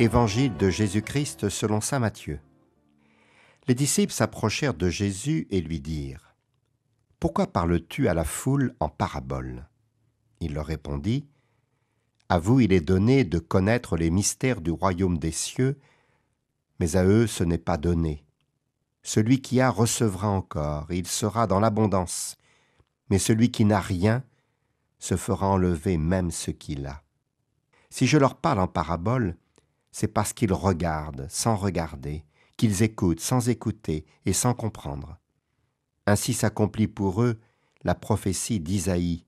Évangile de Jésus-Christ selon saint Matthieu. Les disciples s'approchèrent de Jésus et lui dirent : « Pourquoi parles-tu à la foule en paraboles ?» Il leur répondit : « À vous il est donné de connaître les mystères du royaume des cieux, mais à eux ce n'est pas donné. Celui qui a recevra encore, et il sera dans l'abondance, mais celui qui n'a rien se fera enlever même ce qu'il a. Si je leur parle en paraboles, c'est parce qu'ils regardent sans regarder, qu'ils écoutent sans écouter et sans comprendre. Ainsi s'accomplit pour eux la prophétie d'Isaïe.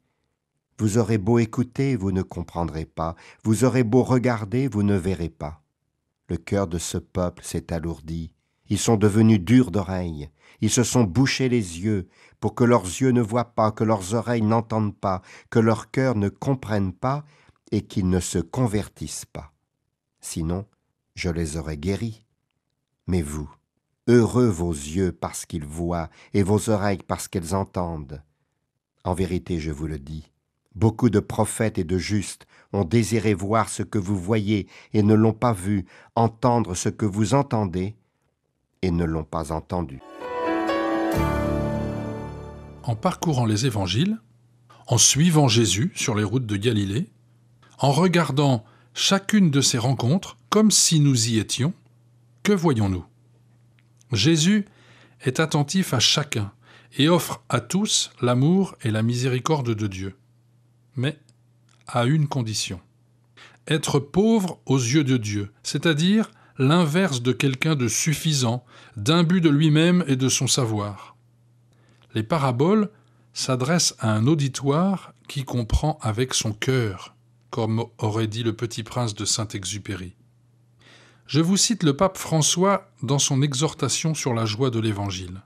Vous aurez beau écouter, vous ne comprendrez pas. Vous aurez beau regarder, vous ne verrez pas. Le cœur de ce peuple s'est alourdi. Ils sont devenus durs d'oreilles. Ils se sont bouchés les yeux pour que leurs yeux ne voient pas, que leurs oreilles n'entendent pas, que leur cœur ne comprenne pas et qu'ils ne se convertissent pas. Sinon, je les aurais guéris. Mais vous, heureux vos yeux parce qu'ils voient et vos oreilles parce qu'elles entendent. En vérité, je vous le dis, beaucoup de prophètes et de justes ont désiré voir ce que vous voyez et ne l'ont pas vu, entendre ce que vous entendez et ne l'ont pas entendu. En parcourant les évangiles, en suivant Jésus sur les routes de Galilée, en regardant chacune de ces rencontres comme si nous y étions, que voyons-nous ? Jésus est attentif à chacun et offre à tous l'amour et la miséricorde de Dieu. Mais à une condition : être pauvre aux yeux de Dieu, c'est-à-dire l'inverse de quelqu'un de suffisant, d'imbu de lui-même et de son savoir. Les paraboles s'adressent à un auditoire qui comprend avec son cœur, comme aurait dit le Petit Prince de Saint-Exupéry. Je vous cite le pape François dans son exhortation sur la joie de l'Évangile.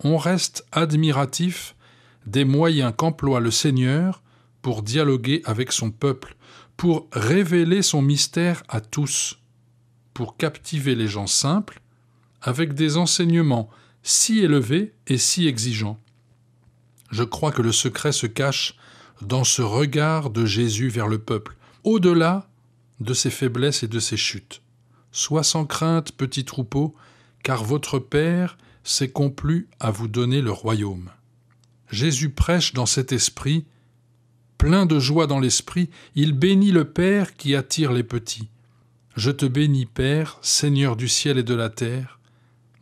On reste admiratif des moyens qu'emploie le Seigneur pour dialoguer avec son peuple, pour révéler son mystère à tous, pour captiver les gens simples avec des enseignements si élevés et si exigeants. Je crois que le secret se cache dans ce regard de Jésus vers le peuple, au-delà de ses faiblesses et de ses chutes. Sois sans crainte, petit troupeau, car votre Père s'est complu à vous donner le royaume. Jésus prêche dans cet esprit, plein de joie dans l'esprit, il bénit le Père qui attire les petits. Je te bénis, Père, Seigneur du ciel et de la terre,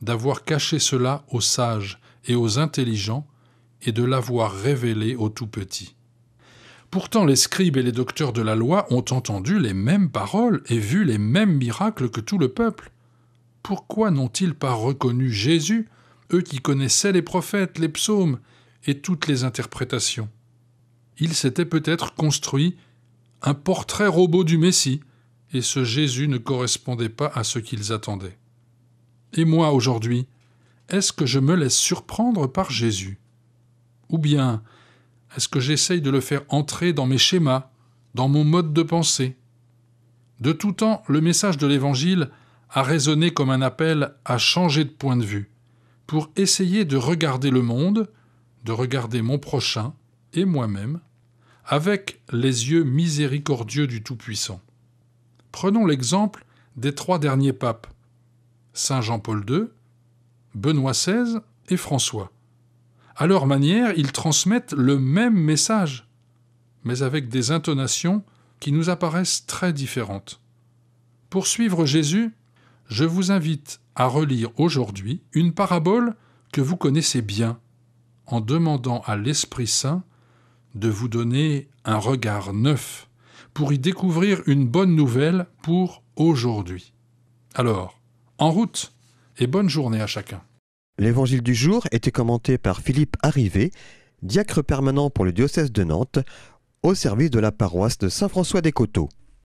d'avoir caché cela aux sages et aux intelligents et de l'avoir révélé aux tout-petits. Pourtant, les scribes et les docteurs de la loi ont entendu les mêmes paroles et vu les mêmes miracles que tout le peuple. Pourquoi n'ont-ils pas reconnu Jésus, eux qui connaissaient les prophètes, les psaumes et toutes les interprétations ? Ils s'étaient peut-être construit un portrait robot du Messie, et ce Jésus ne correspondait pas à ce qu'ils attendaient. Et moi, aujourd'hui, est-ce que je me laisse surprendre par Jésus ? Ou bien est-ce que j'essaye de le faire entrer dans mes schémas, dans mon mode de pensée ? De tout temps, le message de l'Évangile a résonné comme un appel à changer de point de vue, pour essayer de regarder le monde, de regarder mon prochain et moi-même, avec les yeux miséricordieux du Tout-Puissant. Prenons l'exemple des 3 derniers papes, Saint Jean-Paul II, Benoît XVI et François. À leur manière, ils transmettent le même message, mais avec des intonations qui nous apparaissent très différentes. Pour suivre Jésus, je vous invite à relire aujourd'hui une parabole que vous connaissez bien, en demandant à l'Esprit Saint de vous donner un regard neuf pour y découvrir une bonne nouvelle pour aujourd'hui. Alors, en route et bonne journée à chacun. L'évangile du jour était commenté par Philippe Arrivé, diacre permanent pour le diocèse de Nantes, au service de la paroisse de Saint-François-des-Coteaux.